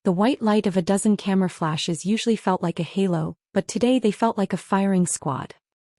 The white light of a dozen camera flashes usually felt like a halo, but today they felt like a firing squad.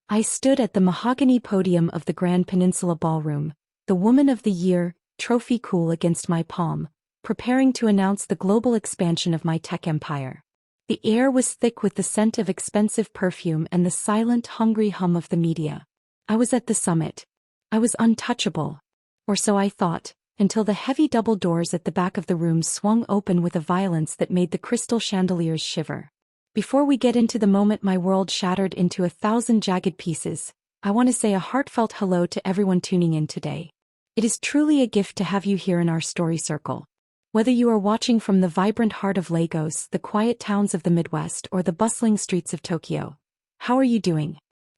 I stood at the mahogany podium of the Grand Peninsula Ballroom, the Woman of the Year trophy cool against my palm, preparing to announce the global expansion of my tech empire. The air was thick with the scent of expensive perfume and the silent, hungry hum of the media. I was at the summit. I was untouchable. Or so I thought, until the heavy double doors at the back of the room swung open with a violence that made the crystal chandeliers shiver. Before we get into the moment my world shattered into 1,000 jagged pieces, I want to say a heartfelt hello to everyone tuning in today. It is truly a gift to have you here in our story circle. Whether you are watching from the vibrant heart of Lagos, the quiet towns of the Midwest, or the bustling streets of Tokyo, how are you doing?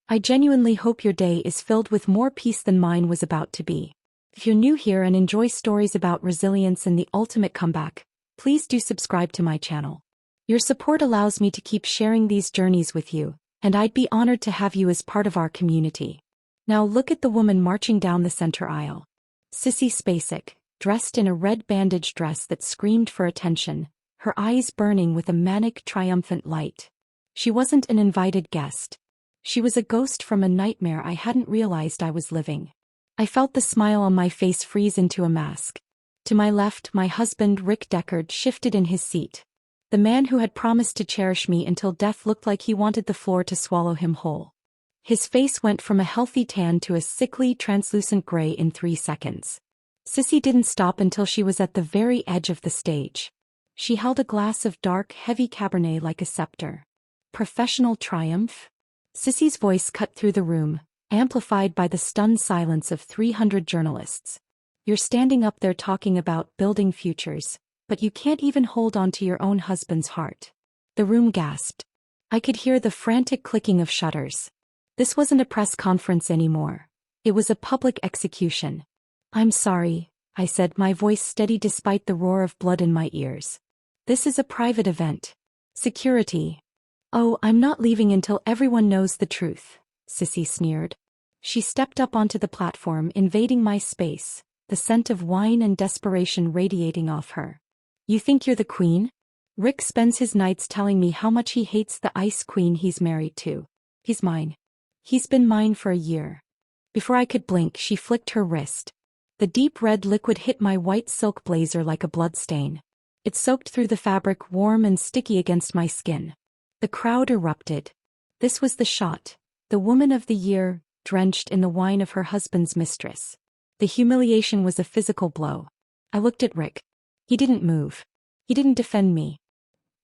I genuinely hope your day is filled with more peace than mine was about to be. If you're new here and enjoy stories about resilience and the ultimate comeback, please do subscribe to my channel. Your support allows me to keep sharing these journeys with you, and I'd be honored to have you as part of our community. Now look at the woman marching down the center aisle. Sissy Spacek, dressed in a red bandage dress that screamed for attention, her eyes burning with a manic, triumphant light. She wasn't an invited guest. She was a ghost from a nightmare I hadn't realized I was living. I felt the smile on my face freeze into a mask. To my left, my husband, Rick Deckard, shifted in his seat. The man who had promised to cherish me until death looked like he wanted the floor to swallow him whole. His face went from a healthy tan to a sickly, translucent gray in 3 seconds. Sissy didn't stop until she was at the very edge of the stage. She held a glass of dark, heavy Cabernet like a scepter. Professional triumph? Sissy's voice cut through the room, amplified by the stunned silence of 300 journalists. You're standing up there talking about building futures, but you can't even hold on to your own husband's heart. The room gasped. I could hear the frantic clicking of shutters. This wasn't a press conference anymore. It was a public execution. I'm sorry, I said, my voice steady despite the roar of blood in my ears. This is a private event. Security. Oh, I'm not leaving until everyone knows the truth, Sissy sneered. She stepped up onto the platform, invading my space, the scent of wine and desperation radiating off her. You think you're the queen? Rick spends his nights telling me how much he hates the ice queen he's married to. He's mine. He's been mine for a year. Before I could blink, she flicked her wrist. The deep red liquid hit my white silk blazer like a bloodstain. It soaked through the fabric, warm and sticky against my skin. The crowd erupted. This was the shot. The Woman of the Year, drenched in the wine of her husband's mistress. The humiliation was a physical blow. I looked at Rick. He didn't move. He didn't defend me.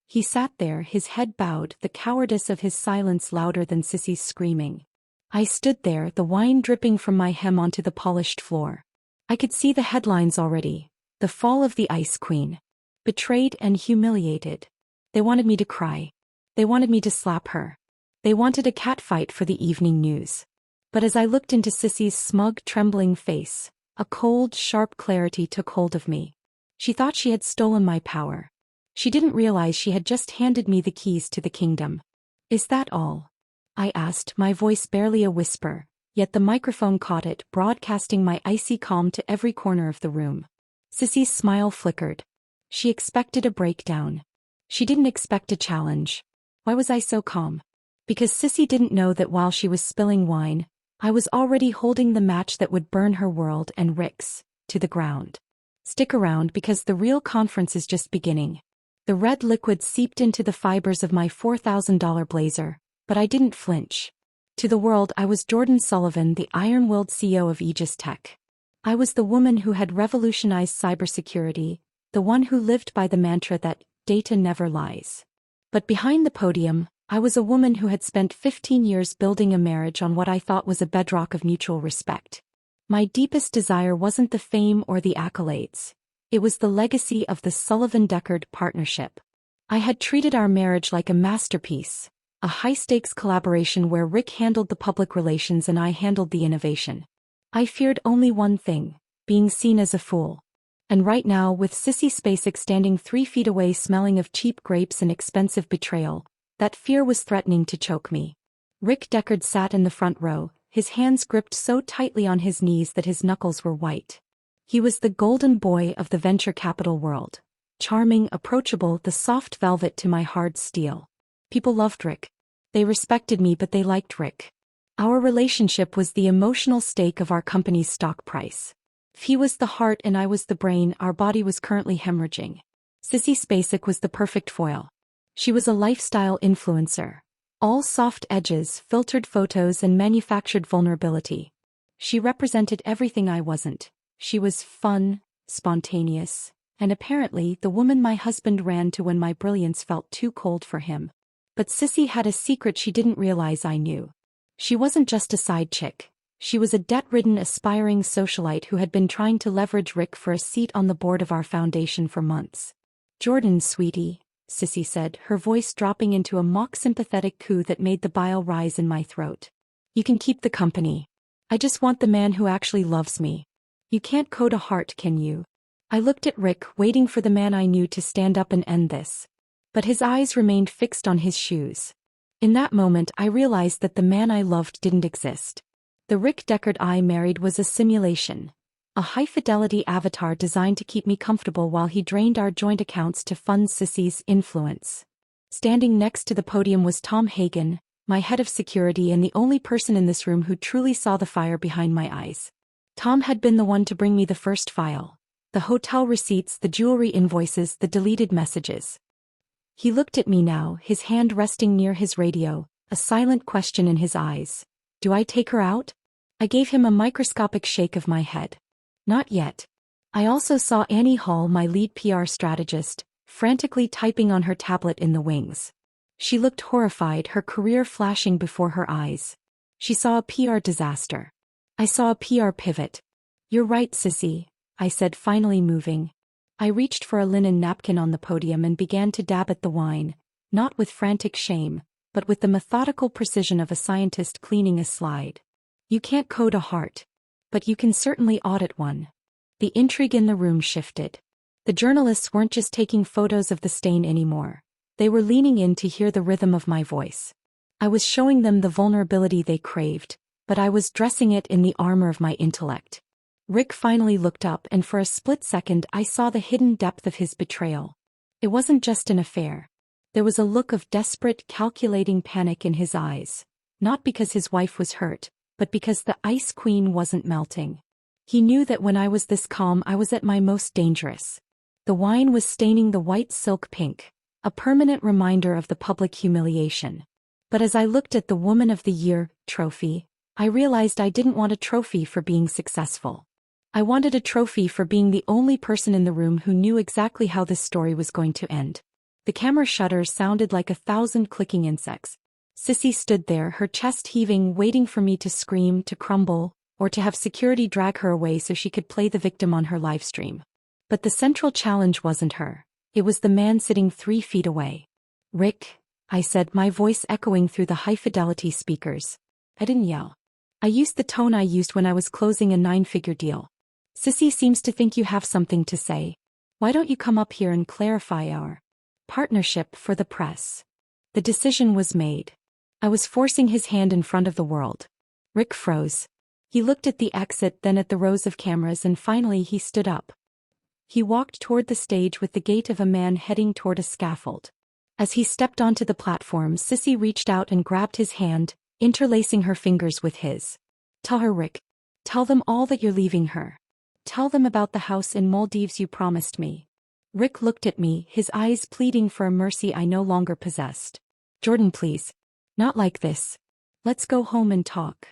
He sat there, his head bowed, the cowardice of his silence louder than Sissy's screaming. I stood there, the wine dripping from my hem onto the polished floor. I could see the headlines already. The fall of the Ice Queen. Betrayed and humiliated. They wanted me to cry. They wanted me to slap her. They wanted a catfight for the evening news. But as I looked into Sissy's smug, trembling face, a cold, sharp clarity took hold of me. She thought she had stolen my power. She didn't realize she had just handed me the keys to the kingdom. Is that all? I asked, my voice barely a whisper, yet the microphone caught it, broadcasting my icy calm to every corner of the room. Sissy's smile flickered. She expected a breakdown. She didn't expect a challenge. Why was I so calm? Because Sissy didn't know that while she was spilling wine, I was already holding the match that would burn her world and Rick's to the ground. Stick around because the real conference is just beginning. The red liquid seeped into the fibers of my $4,000 blazer, but I didn't flinch. To the world, I was Jordan Sullivan, the iron-willed CEO of Aegis Tech. I was the woman who had revolutionized cybersecurity, the one who lived by the mantra that data never lies. But behind the podium, I was a woman who had spent 15 years building a marriage on what I thought was a bedrock of mutual respect. My deepest desire wasn't the fame or the accolades. It was the legacy of the Sullivan-Deckard partnership. I had treated our marriage like a masterpiece, a high-stakes collaboration where Rick handled the public relations and I handled the innovation. I feared only one thing, being seen as a fool. And right now, with Sissy Spacek standing 3 feet away smelling of cheap grapes and expensive betrayal, that fear was threatening to choke me. Rick Deckard sat in the front row, his hands gripped so tightly on his knees that his knuckles were white. He was the golden boy of the venture capital world, charming, approachable, the soft velvet to my hard steel. People loved Rick. They respected me, but they liked Rick. Our relationship was the emotional stake of our company's stock price. If he was the heart and I was the brain, our body was currently hemorrhaging. Sissy Spacek was the perfect foil. She was a lifestyle influencer. All soft edges, filtered photos, and manufactured vulnerability. She represented everything I wasn't. She was fun, spontaneous, and apparently the woman my husband ran to when my brilliance felt too cold for him. But Sissy had a secret she didn't realize I knew. She wasn't just a side chick. She was a debt-ridden, aspiring socialite who had been trying to leverage Rick for a seat on the board of our foundation for months. "Jordan, sweetie," Sissy said, her voice dropping into a mock-sympathetic coo that made the bile rise in my throat. "You can keep the company. I just want the man who actually loves me. You can't code a heart, can you?" I looked at Rick, waiting for the man I knew to stand up and end this. But his eyes remained fixed on his shoes. In that moment I realized that the man I loved didn't exist. The Rick Deckard I married was a simulation. A high-fidelity avatar designed to keep me comfortable while he drained our joint accounts to fund Sissy's influence. Standing next to the podium was Tom Hagen, my head of security and the only person in this room who truly saw the fire behind my eyes. Tom had been the one to bring me the first file. The hotel receipts, the jewelry invoices, the deleted messages. He looked at me now, his hand resting near his radio, a silent question in his eyes. "Do I take her out?" I gave him a microscopic shake of my head. "Not yet." I also saw Annie Hall, my lead PR strategist, frantically typing on her tablet in the wings. She looked horrified, her career flashing before her eyes. She saw a PR disaster. I saw a PR pivot. "You're right, Sissy," I said, finally moving. I reached for a linen napkin on the podium and began to dab at the wine, not with frantic shame, but with the methodical precision of a scientist cleaning a slide. "You can't code a heart. But you can certainly audit one." The intrigue in the room shifted. The journalists weren't just taking photos of the stain anymore. They were leaning in to hear the rhythm of my voice. I was showing them the vulnerability they craved, but I was dressing it in the armor of my intellect. Rick finally looked up, and for a split second I saw the hidden depth of his betrayal. It wasn't just an affair. There was a look of desperate, calculating panic in his eyes, not because his wife was hurt, but because the Ice Queen wasn't melting. He knew that when I was this calm I was at my most dangerous. The wine was staining the white silk pink, a permanent reminder of the public humiliation. But as I looked at the Woman of the Year trophy, I realized I didn't want a trophy for being successful. I wanted a trophy for being the only person in the room who knew exactly how this story was going to end. The camera shutter sounded like 1,000 clicking insects. Sissy stood there, her chest heaving, waiting for me to scream, to crumble, or to have security drag her away so she could play the victim on her livestream. But the central challenge wasn't her. It was the man sitting 3 feet away. "Rick," I said, my voice echoing through the high-fidelity speakers. I didn't yell. I used the tone I used when I was closing a 9-figure deal. "Sissy seems to think you have something to say. Why don't you come up here and clarify our partnership for the press?" The decision was made. I was forcing his hand in front of the world. Rick froze. He looked at the exit, then at the rows of cameras, and finally he stood up. He walked toward the stage with the gait of a man heading toward a scaffold. As he stepped onto the platform, Sissy reached out and grabbed his hand, interlacing her fingers with his. "Tell her, Rick. Tell them all that you're leaving her. Tell them about the house in Maldives you promised me." Rick looked at me, his eyes pleading for a mercy I no longer possessed. "Jordan, please. Not like this. Let's go home and talk."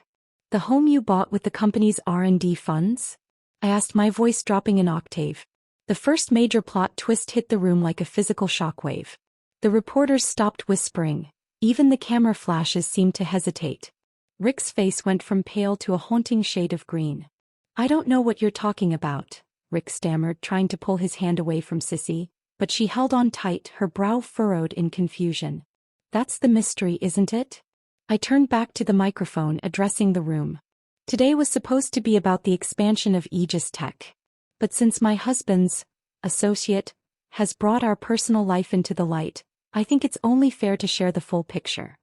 "The home you bought with the company's R&D funds?" I asked, my voice dropping an octave. The first major plot twist hit the room like a physical shockwave. The reporters stopped whispering. Even the camera flashes seemed to hesitate. Rick's face went from pale to a haunting shade of green. "I don't know what you're talking about," Rick stammered, trying to pull his hand away from Sissy, but she held on tight, her brow furrowed in confusion. "That's the mystery, isn't it?" I turned back to the microphone, addressing the room. Today was supposed to be about the expansion of Aegis Tech. But since my husband's associate has brought our personal life into the light, I think it's only fair to share the full picture.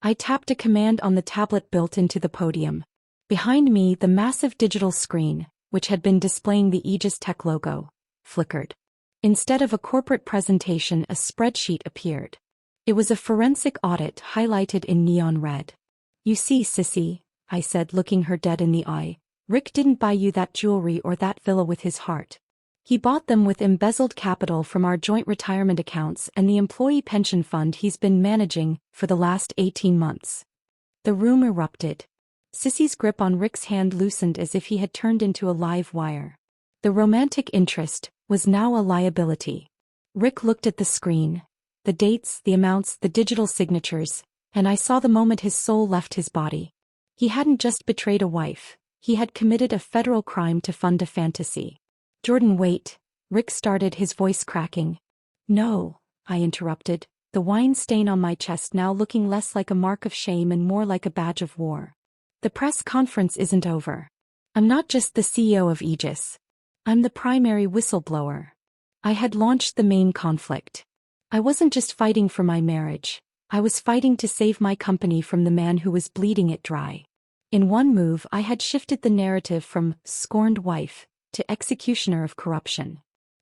I tapped a command on the tablet built into the podium. Behind me, the massive digital screen, which had been displaying the Aegis Tech logo, flickered. Instead of a corporate presentation, a spreadsheet appeared. It was a forensic audit highlighted in neon red. "You see, sissy," I said, looking her dead in the eye, "Rick didn't buy you that jewelry or that villa with his heart. He bought them with embezzled capital from our joint retirement accounts and the employee pension fund he's been managing for the last 18 months. The room erupted. Sissy's grip on Rick's hand loosened as if he had turned into a live wire. The romantic interest was now a liability. Rick looked at the screen. The dates, the amounts, the digital signatures, and I saw the moment his soul left his body. He hadn't just betrayed a wife, he had committed a federal crime to fund a fantasy. "Jordan, wait," Rick started, his voice cracking. "No," I interrupted, the wine stain on my chest now looking less like a mark of shame and more like a badge of war. "The press conference isn't over. I'm not just the CEO of Aegis. I'm the primary whistleblower. I had launched the main conflict. I wasn't just fighting for my marriage, I was fighting to save my company from the man who was bleeding it dry. In one move, I had shifted the narrative from scorned wife to executioner of corruption."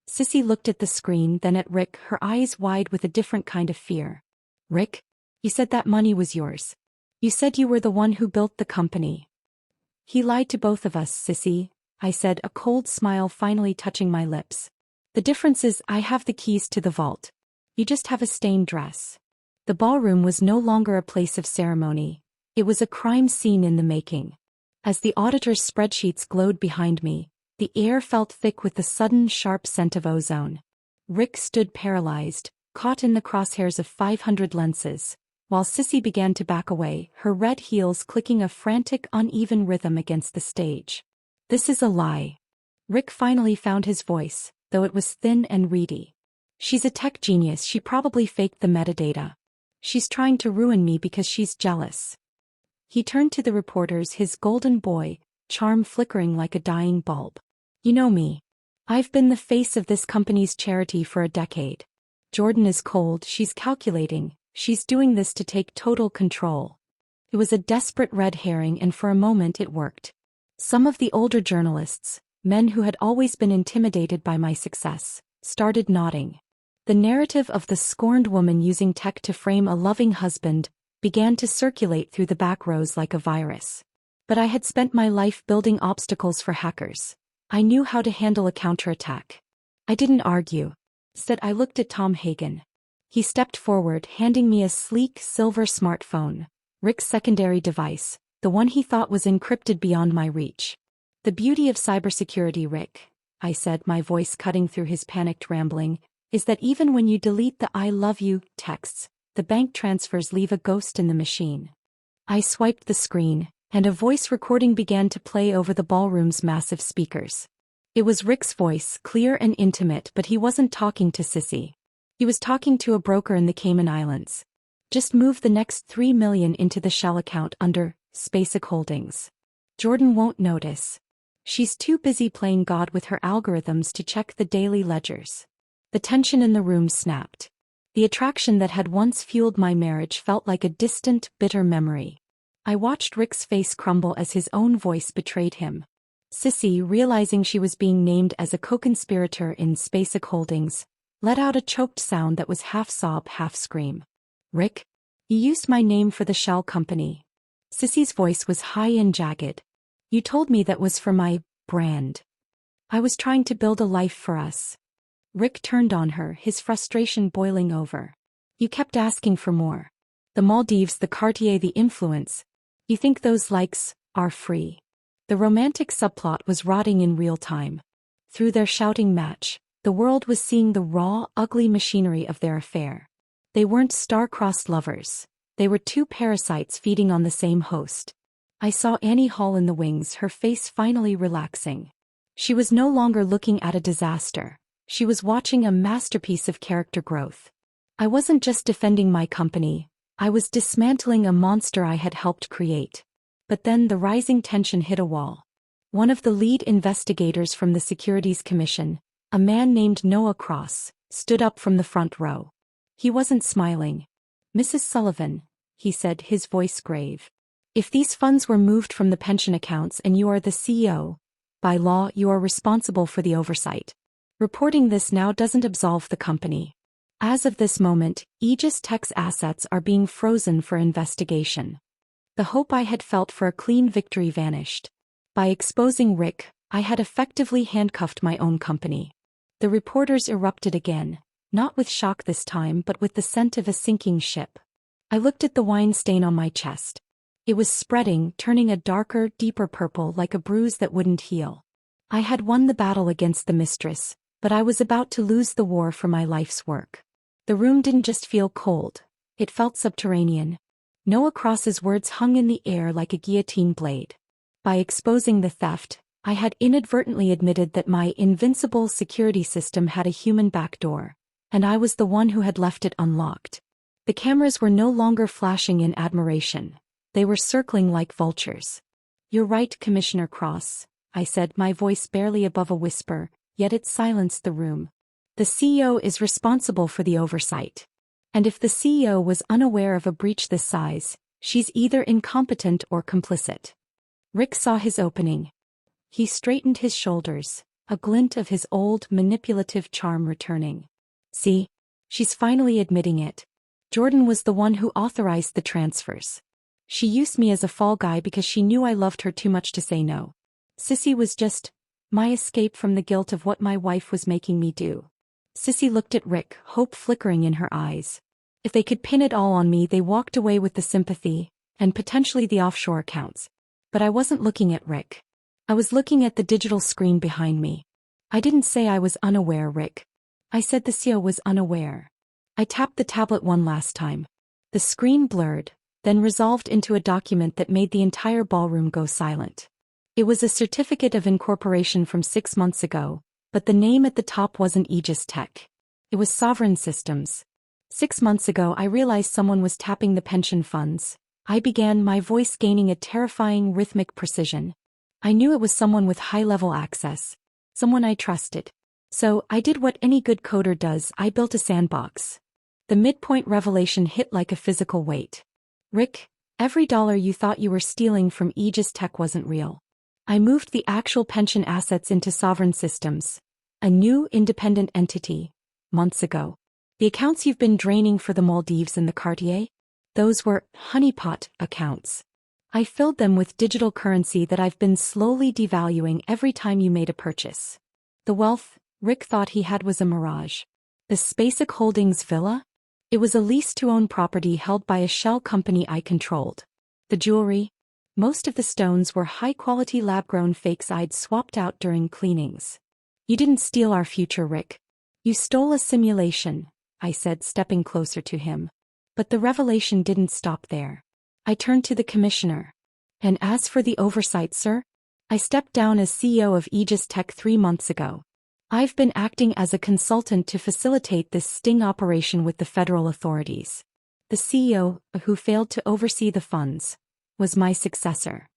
Sissy looked at the screen, then at Rick, her eyes wide with a different kind of fear. "Rick, you said that money was yours. You said you were the one who built the company." "He lied to both of us, Sissy," I said, a cold smile finally touching my lips. "The difference is I have the keys to the vault. You just have a stained dress." The ballroom was no longer a place of ceremony. It was a crime scene in the making. As the auditor's spreadsheets glowed behind me, the air felt thick with the sudden sharp scent of ozone. Rick stood paralyzed, caught in the crosshairs of 500 lenses, while Sissy began to back away, her red heels clicking a frantic, uneven rhythm against the stage. "This is a lie." Rick finally found his voice, though it was thin and reedy. "She's a tech genius, she probably faked the metadata. She's trying to ruin me because she's jealous." He turned to the reporters, his golden boy charm flickering like a dying bulb. "You know me. I've been the face of this company's charity for a decade. Jordan is cold, she's calculating, she's doing this to take total control." It was a desperate red herring, and for a moment it worked. Some of the older journalists, men who had always been intimidated by my success, started nodding. The narrative of the scorned woman using tech to frame a loving husband began to circulate through the back rows like a virus. But I had spent my life building obstacles for hackers. I knew how to handle a counterattack. I didn't argue. Instead, I looked at Tom Hagen. He stepped forward, handing me a sleek silver smartphone, Rick's secondary device, the one he thought was encrypted beyond my reach. "The beauty of cybersecurity, Rick," I said, my voice cutting through his panicked rambling, "is that even when you delete the "I love you" texts, the bank transfers leave a ghost in the machine." I swiped the screen, and a voice recording began to play over the ballroom's massive speakers. It was Rick's voice, clear and intimate, but he wasn't talking to Sissy. He was talking to a broker in the Cayman Islands. "Just move the next $3 million into the shell account under SpaceX Holdings. Jordan won't notice. She's too busy playing God with her algorithms to check the daily ledgers." The tension in the room snapped. The attraction that had once fueled my marriage felt like a distant, bitter memory. I watched Rick's face crumble as his own voice betrayed him. Sissy, realizing she was being named as a co-conspirator in SpaceX Holdings, let out a choked sound that was half sob, half scream. "Rick, you used my name for the shell company." Sissy's voice was high and jagged. "You told me that was for my brand. I was trying to build a life for us." Rick turned on her, his frustration boiling over. "You kept asking for more. The Maldives, the Cartier, the influence. You think those likes are free." The romantic subplot was rotting in real time. Through their shouting match, the world was seeing the raw, ugly machinery of their affair. They weren't star-crossed lovers. They were two parasites feeding on the same host. I saw Annie Hall in the wings, her face finally relaxing. She was no longer looking at a disaster. She was watching a masterpiece of character growth. I wasn't just defending my company, I was dismantling a monster I had helped create. But then the rising tension hit a wall. One of the lead investigators from the Securities Commission, a man named Noah Cross, stood up from the front row. He wasn't smiling. "Mrs. Sullivan," he said, his voice grave. "If these funds were moved from the pension accounts and you are the CEO, by law you are responsible for the oversight. Reporting this now doesn't absolve the company. As of this moment, Aegis Tech's assets are being frozen for investigation. The hope I had felt for a clean victory vanished. By exposing Rick, I had effectively handcuffed my own company. The reporters erupted again, not with shock this time but with the scent of a sinking ship. I looked at the wine stain on my chest. It was spreading, turning a darker, deeper purple like a bruise that wouldn't heal. I had won the battle against the mistress, but I was about to lose the war for my life's work. The room didn't just feel cold, it felt subterranean. Noah Cross's words hung in the air like a guillotine blade. By exposing the theft, I had inadvertently admitted that my invincible security system had a human backdoor, and I was the one who had left it unlocked. The cameras were no longer flashing in admiration. They were circling like vultures. "You're right, Commissioner Cross," I said, my voice barely above a whisper, yet it silenced the room. "The CEO is responsible for the oversight. And if the CEO was unaware of a breach this size, she's either incompetent or complicit." Rick saw his opening. He straightened his shoulders, a glint of his old, manipulative charm returning. "See? She's finally admitting it. Jordan was the one who authorized the transfers. She used me as a fall guy because she knew I loved her too much to say no. Sissy was just my escape from the guilt of what my wife was making me do." Sissy looked at Rick, hope flickering in her eyes. If they could pin it all on me, they walked away with the sympathy, and potentially the offshore accounts. But I wasn't looking at Rick. I was looking at the digital screen behind me. "I didn't say I was unaware, Rick. I said the CEO was unaware." I tapped the tablet one last time. The screen blurred, then resolved into a document that made the entire ballroom go silent. It was a certificate of incorporation from 6 months ago, but the name at the top wasn't Aegis Tech. It was Sovereign Systems. 6 months ago I realized someone was tapping the pension funds. I began, my voice gaining a terrifying rhythmic precision. I knew it was someone with high-level access. Someone I trusted. So, I did what any good coder does, I built a sandbox. The midpoint revelation hit like a physical weight. "Rick, every dollar you thought you were stealing from Aegis Tech wasn't real. I moved the actual pension assets into Sovereign Systems, a new independent entity, months ago. The accounts you've been draining for the Maldives and the Cartier? Those were honeypot accounts. I filled them with digital currency that I've been slowly devaluing every time you made a purchase. The wealth Rick thought he had was a mirage. The Spacek Holdings villa? It was a lease-to-own property held by a shell company I controlled. The jewelry? Most of the stones were high-quality lab-grown fakes I'd swapped out during cleanings. You didn't steal our future, Rick. You stole a simulation, I said, stepping closer to him. But the revelation didn't stop there. I turned to the commissioner. "And as for the oversight, sir? I stepped down as CEO of Aegis Tech 3 months ago. I've been acting as a consultant to facilitate this sting operation with the federal authorities. The CEO, who failed to oversee the funds, was my successor."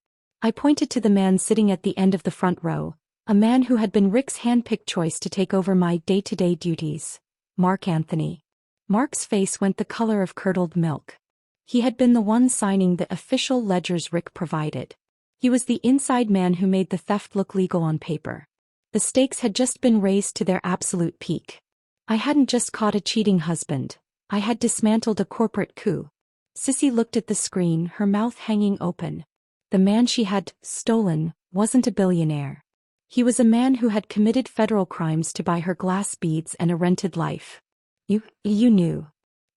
I pointed to the man sitting at the end of the front row, a man who had been Rick's hand-picked choice to take over my day-to-day duties, Mark Anthony. Mark's face went the color of curdled milk. He had been the one signing the official ledgers Rick provided. He was the inside man who made the theft look legal on paper. The stakes had just been raised to their absolute peak. I hadn't just caught a cheating husband, I had dismantled a corporate coup. Sissy looked at the screen, her mouth hanging open. The man she had stolen wasn't a billionaire. He was a man who had committed federal crimes to buy her glass beads and a rented life. You knew.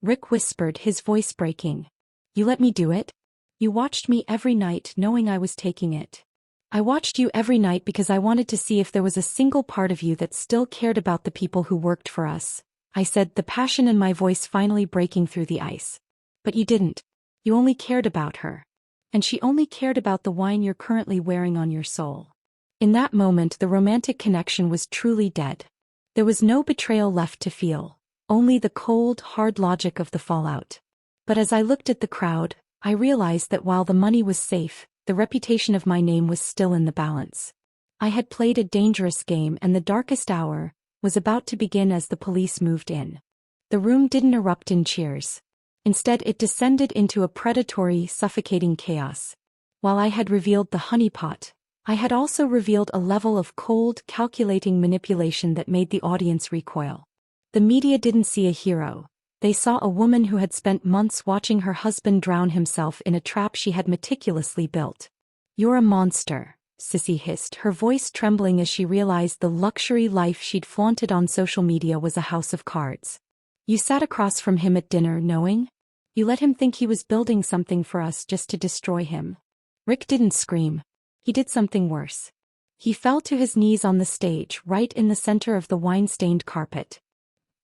Rick whispered, his voice breaking. "You let me do it? You watched me every night knowing I was taking it. I watched you every night because I wanted to see if there was a single part of you that still cared about the people who worked for us," I said, the passion in my voice finally breaking through the ice. "But you didn't. You only cared about her. And she only cared about the wine you're currently wearing on your soul." In that moment, the romantic connection was truly dead. There was no betrayal left to feel, only the cold, hard logic of the fallout. But as I looked at the crowd, I realized that while the money was safe, the reputation of my name was still in the balance. I had played a dangerous game, and the darkest hour was about to begin as the police moved in. The room didn't erupt in cheers. Instead, it descended into a predatory, suffocating chaos. While I had revealed the honeypot, I had also revealed a level of cold, calculating manipulation that made the audience recoil. The media didn't see a hero. They saw a woman who had spent months watching her husband drown himself in a trap she had meticulously built. "You're a monster," Sissy hissed, her voice trembling as she realized the luxury life she'd flaunted on social media was a house of cards. "You sat across from him at dinner knowing? You let him think he was building something for us just to destroy him." Rick didn't scream. He did something worse. He fell to his knees on the stage, right in the center of the wine-stained carpet.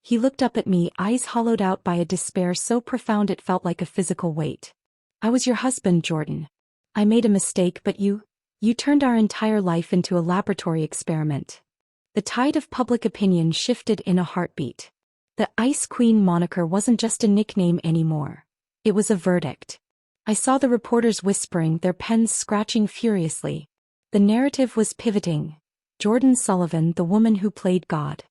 He looked up at me, eyes hollowed out by a despair so profound it felt like a physical weight. "I was your husband, Jordan. I made a mistake, but you turned our entire life into a laboratory experiment." The tide of public opinion shifted in a heartbeat. The Ice Queen moniker wasn't just a nickname anymore. It was a verdict. I saw the reporters whispering, their pens scratching furiously. The narrative was pivoting. Jordan Sullivan, the woman who played God.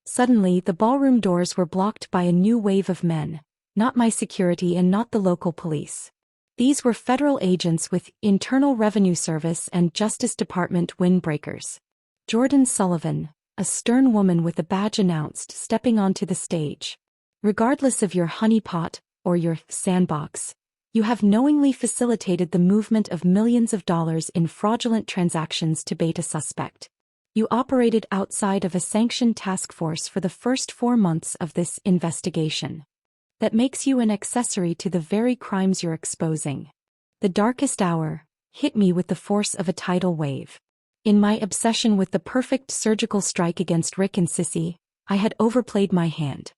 Suddenly, the ballroom doors were blocked by a new wave of men. Not my security and not the local police. These were federal agents with Internal Revenue Service and Justice Department windbreakers. Jordan Sullivan, a stern woman with a badge, announced, stepping onto the stage. "Regardless of your honeypot or your sandbox, you have knowingly facilitated the movement of millions of dollars in fraudulent transactions to bait a suspect. You operated outside of a sanctioned task force for the first 4 months of this investigation. That makes you an accessory to the very crimes you're exposing." The darkest hour hit me with the force of a tidal wave. In my obsession with the perfect surgical strike against Rick and Sissy, I had overplayed my hand.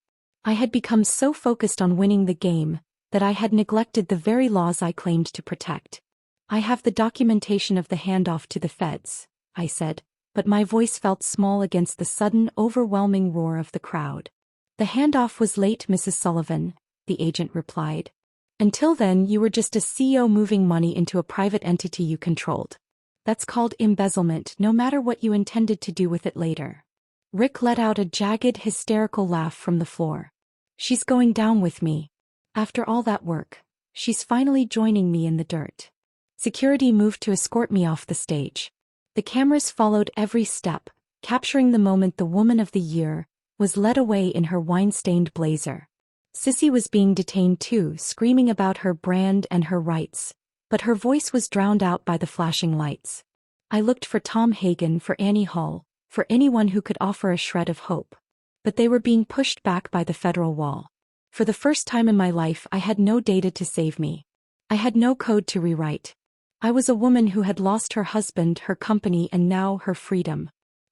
I had become so focused on winning the game that I had neglected the very laws I claimed to protect. "I have the documentation of the handoff to the feds," I said, but my voice felt small against the sudden, overwhelming roar of the crowd. "The handoff was late, Mrs. Sullivan," the agent replied. "Until then, you were just a CEO moving money into a private entity you controlled. That's called embezzlement, no matter what you intended to do with it later." Rick let out a jagged, hysterical laugh from the floor. "She's going down with me. After all that work, she's finally joining me in the dirt." Security moved to escort me off the stage. The cameras followed every step, capturing the moment the woman of the year was led away in her wine-stained blazer. Sissy was being detained too, screaming about her brand and her rights, but her voice was drowned out by the flashing lights. I looked for Tom Hagen, for Annie Hall, for anyone who could offer a shred of hope. But they were being pushed back by the federal wall. For the first time in my life, I had no data to save me. I had no code to rewrite. I was a woman who had lost her husband, her company, and now her freedom.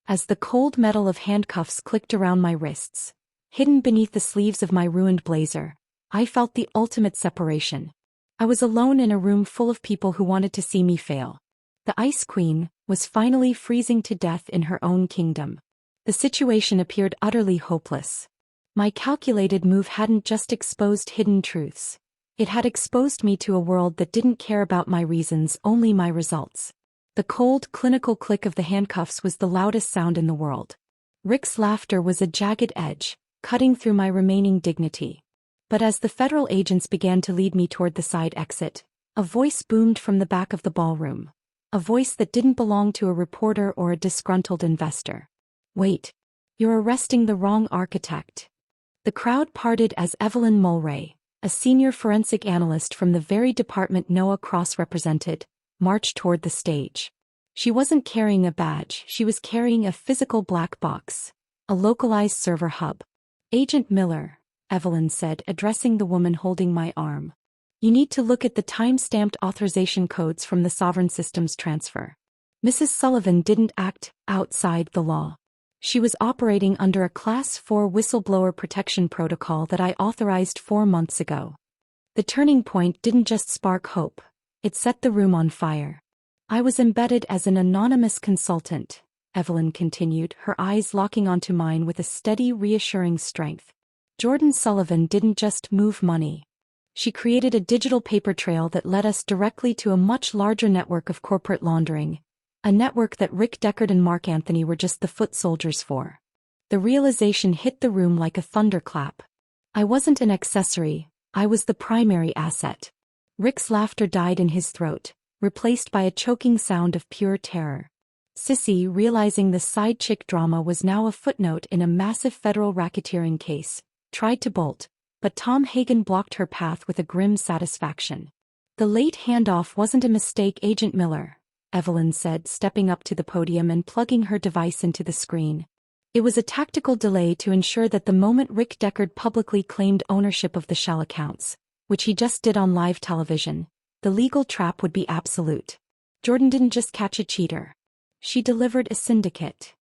As the cold metal of handcuffs clicked around my wrists, hidden beneath the sleeves of my ruined blazer, I felt the ultimate separation. I was alone in a room full of people who wanted to see me fail. The Ice Queen was finally freezing to death in her own kingdom. The situation appeared utterly hopeless. My calculated move hadn't just exposed hidden truths. It had exposed me to a world that didn't care about my reasons, only my results. The cold, clinical click of the handcuffs was the loudest sound in the world. Rick's laughter was a jagged edge, cutting through my remaining dignity. But as the federal agents began to lead me toward the side exit, a voice boomed from the back of the ballroom. A voice that didn't belong to a reporter or a disgruntled investor. "Wait. You're arresting the wrong architect." The crowd parted as Evelyn Mulray, a senior forensic analyst from the very department Noah Cross represented, marched toward the stage. She wasn't carrying a badge, she was carrying a physical black box, a localized server hub. "Agent Miller," Evelyn said, addressing the woman holding my arm. "You need to look at the time-stamped authorization codes from the Sovereign Systems transfer." Mrs. Sullivan didn't act outside the law. She was operating under a Class 4 whistleblower protection protocol that I authorized 4 months ago. The turning point didn't just spark hope, it set the room on fire. "I was embedded as an anonymous consultant," Evelyn continued, her eyes locking onto mine with a steady, reassuring strength. "Jordan Sullivan didn't just move money. She created a digital paper trail that led us directly to a much larger network of corporate laundering, a network that Rick Deckard and Mark Anthony were just the foot soldiers for." The realization hit the room like a thunderclap. I wasn't an accessory, I was the primary asset. Rick's laughter died in his throat, replaced by a choking sound of pure terror. Sissy, realizing the side chick drama was now a footnote in a massive federal racketeering case, tried to bolt, but Tom Hagen blocked her path with a grim satisfaction. "The late handoff wasn't a mistake, Agent Miller," Evelyn said, stepping up to the podium and plugging her device into the screen. "It was a tactical delay to ensure that the moment Rick Deckard publicly claimed ownership of the Shell accounts, which he just did on live television, the legal trap would be absolute. Jordan didn't just catch a cheater. She delivered a syndicate."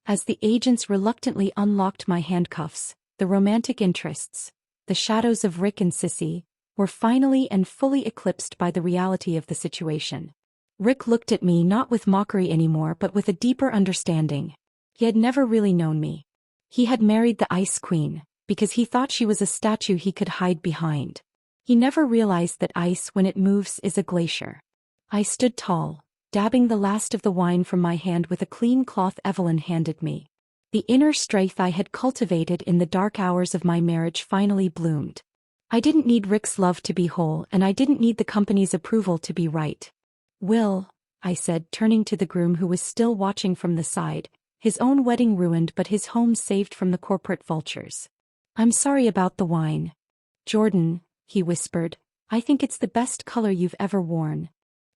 As the agents reluctantly unlocked my handcuffs, the romantic interests, the shadows of Rick and Sissy, were finally and fully eclipsed by the reality of the situation. Rick looked at me not with mockery anymore but with a deeper understanding. He had never really known me. He had married the Ice Queen, because he thought she was a statue he could hide behind. He never realized that ice, when it moves, is a glacier. I stood tall, dabbing the last of the wine from my hand with a clean cloth Evelyn handed me. The inner strength I had cultivated in the dark hours of my marriage finally bloomed. I didn't need Rick's love to be whole, and I didn't need the company's approval to be right. "Will," I said, turning to the groom who was still watching from the side, his own wedding ruined but his home saved from the corporate vultures. "I'm sorry about the wine. Jordan," he whispered, "I think it's the best color you've ever worn."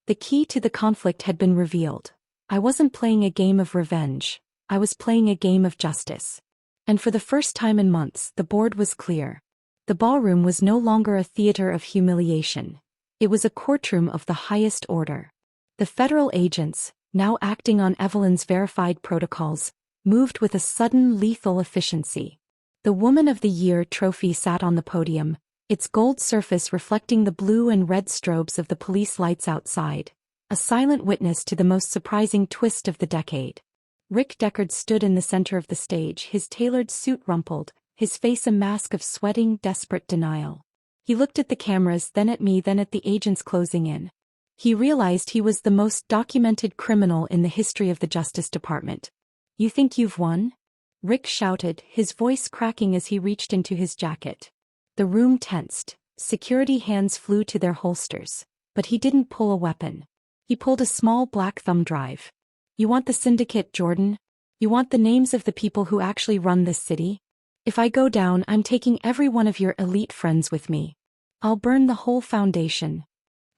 The key to the conflict had been revealed. I wasn't playing a game of revenge. I was playing a game of justice. And for the first time in months, the board was clear. The ballroom was no longer a theater of humiliation. It was a courtroom of the highest order. The federal agents, now acting on Evelyn's verified protocols, moved with a sudden lethal efficiency. The Woman of the Year trophy sat on the podium, its gold surface reflecting the blue and red strobes of the police lights outside, a silent witness to the most surprising twist of the decade. Rick Deckard stood in the center of the stage, his tailored suit rumpled, his face a mask of sweating, desperate denial. He looked at the cameras, then at me, then at the agents closing in. He realized he was the most documented criminal in the history of the Justice Department. "You think you've won?" Rick shouted, his voice cracking as he reached into his jacket. The room tensed, security hands flew to their holsters, but he didn't pull a weapon. He pulled a small black thumb drive. "You want the syndicate, Jordan? You want the names of the people who actually run this city? If I go down, I'm taking every one of your elite friends with me. I'll burn the whole foundation."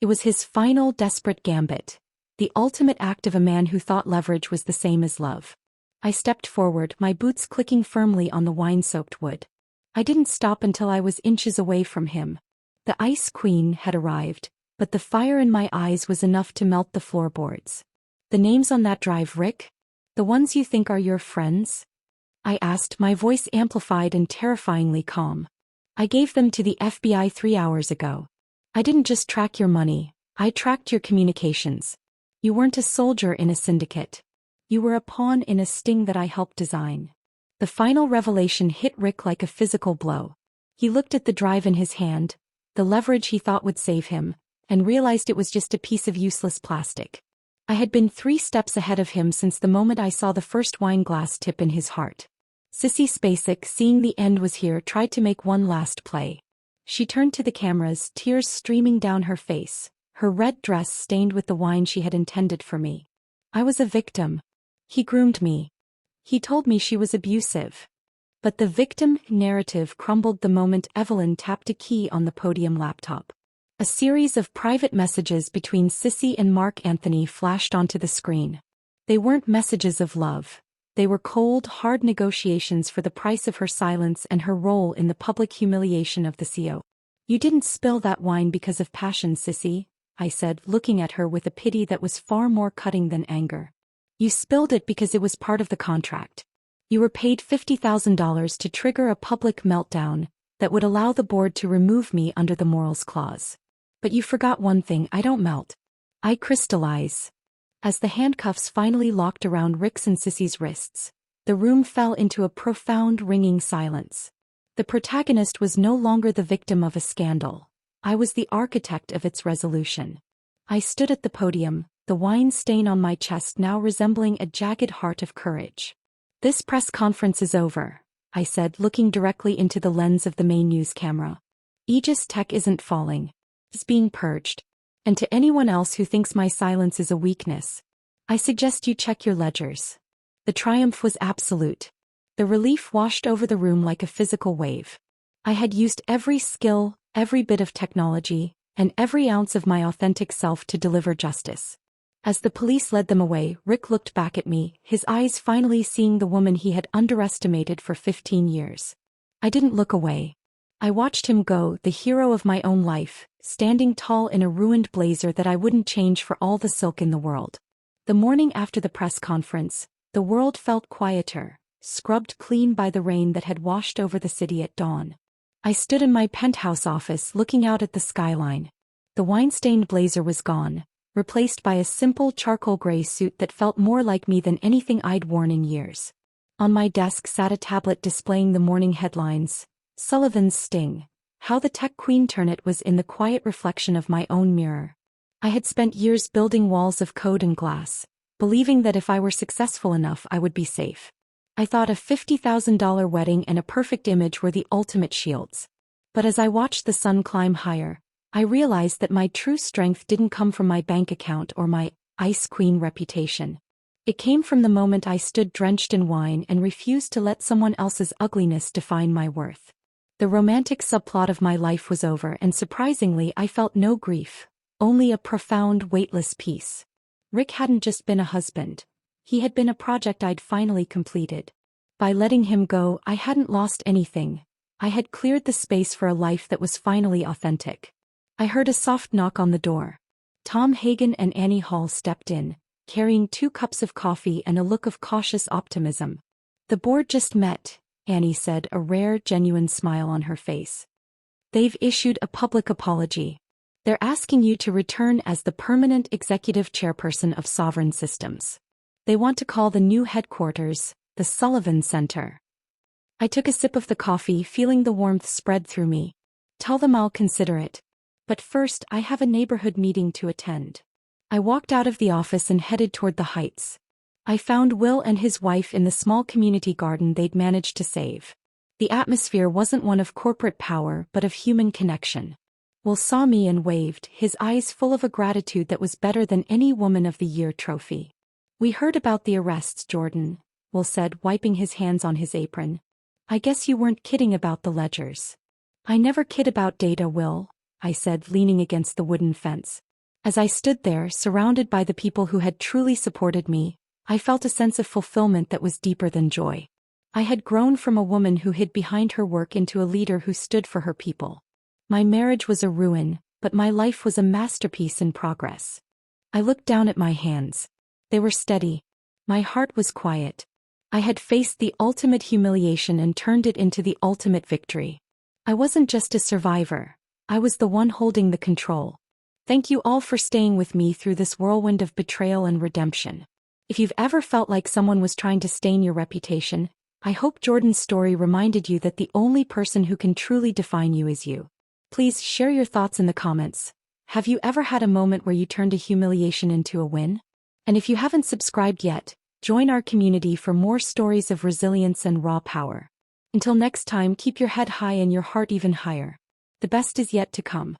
It was his final desperate gambit, the ultimate act of a man who thought leverage was the same as love. I stepped forward, my boots clicking firmly on the wine-soaked wood. I didn't stop until I was inches away from him. The Ice Queen had arrived, but the fire in my eyes was enough to melt the floorboards. "The names on that drive, Rick? The ones you think are your friends?" I asked, my voice amplified and terrifyingly calm. "I gave them to the FBI 3 hours ago. I didn't just track your money, I tracked your communications. You weren't a soldier in a syndicate. You were a pawn in a sting that I helped design." The final revelation hit Rick like a physical blow. He looked at the drive in his hand, the leverage he thought would save him, and realized it was just a piece of useless plastic. I had been 3 steps ahead of him since the moment I saw the first wine glass tip in his heart. Sissy Spacek, seeing the end was here, tried to make one last play. She turned to the cameras, tears streaming down her face, her red dress stained with the wine she had intended for me. I was a victim. He groomed me. He told me she was abusive. But the victim narrative crumbled the moment Evelyn tapped a key on the podium laptop. A series of private messages between Sissy and Mark Anthony flashed onto the screen. They weren't messages of love. They were cold, hard negotiations for the price of her silence and her role in the public humiliation of the CO. "You didn't spill that wine because of passion, Sissy," I said, looking at her with a pity that was far more cutting than anger. "You spilled it because it was part of the contract. You were paid $50,000 to trigger a public meltdown that would allow the board to remove me under the morals clause. But you forgot one thing: I don't melt. I crystallize." As the handcuffs finally locked around Rick's and Sissy's wrists, the room fell into a profound, ringing silence. The protagonist was no longer the victim of a scandal. I was the architect of its resolution. I stood at the podium, the wine stain on my chest now resembling a jagged heart of courage. "This press conference is over," I said, looking directly into the lens of the main news camera. "Aegis Tech isn't falling. It's being purged. And to anyone else who thinks my silence is a weakness, I suggest you check your ledgers. The triumph was absolute. The relief washed over the room like a physical wave. I had used every skill, every bit of technology, and every ounce of my authentic self to deliver justice. As the police led them away, Rick looked back at me, his eyes finally seeing the woman he had underestimated for 15 years. I didn't look away. I watched him go, the hero of my own life, standing tall in a ruined blazer that I wouldn't change for all the silk in the world. The morning after the press conference, the world felt quieter, scrubbed clean by the rain that had washed over the city at dawn. I stood in my penthouse office looking out at the skyline. The wine-stained blazer was gone, replaced by a simple charcoal gray suit that felt more like me than anything I'd worn in years. On my desk sat a tablet displaying the morning headlines. Sullivan's sting. How the tech queen turned it was in the quiet reflection of my own mirror. I had spent years building walls of code and glass, believing that if I were successful enough I would be safe. I thought a $50,000 wedding and a perfect image were the ultimate shields. But as I watched the sun climb higher, I realized that my true strength didn't come from my bank account or my ice queen reputation. It came from the moment I stood drenched in wine and refused to let someone else's ugliness define my worth. The romantic subplot of my life was over, and surprisingly I felt no grief, only a profound, weightless peace. Rick hadn't just been a husband. He had been a project I'd finally completed. By letting him go, I hadn't lost anything. I had cleared the space for a life that was finally authentic. I heard a soft knock on the door. Tom Hagen and Annie Hall stepped in, carrying 2 cups of coffee and a look of cautious optimism. "The board just met," Annie said, a rare, genuine smile on her face. "They've issued a public apology. They're asking you to return as the permanent executive chairperson of Sovereign Systems. They want to call the new headquarters the Sullivan Center." I took a sip of the coffee, feeling the warmth spread through me. "Tell them I'll consider it. But first, I have a neighborhood meeting to attend." I walked out of the office and headed toward the Heights. I found Will and his wife in the small community garden they'd managed to save. The atmosphere wasn't one of corporate power but of human connection. Will saw me and waved, his eyes full of a gratitude that was better than any Woman of the Year trophy. "We heard about the arrests, Jordan," Will said, wiping his hands on his apron. "I guess you weren't kidding about the ledgers." "I never kid about data, Will," I said, leaning against the wooden fence. As I stood there, surrounded by the people who had truly supported me, I felt a sense of fulfillment that was deeper than joy. I had grown from a woman who hid behind her work into a leader who stood for her people. My marriage was a ruin, but my life was a masterpiece in progress. I looked down at my hands. They were steady. My heart was quiet. I had faced the ultimate humiliation and turned it into the ultimate victory. I wasn't just a survivor. I was the one holding the control. Thank you all for staying with me through this whirlwind of betrayal and redemption. If you've ever felt like someone was trying to stain your reputation, I hope Jordan's story reminded you that the only person who can truly define you is you. Please share your thoughts in the comments. Have you ever had a moment where you turned a humiliation into a win? And if you haven't subscribed yet, join our community for more stories of resilience and raw power. Until next time, keep your head high and your heart even higher. The best is yet to come.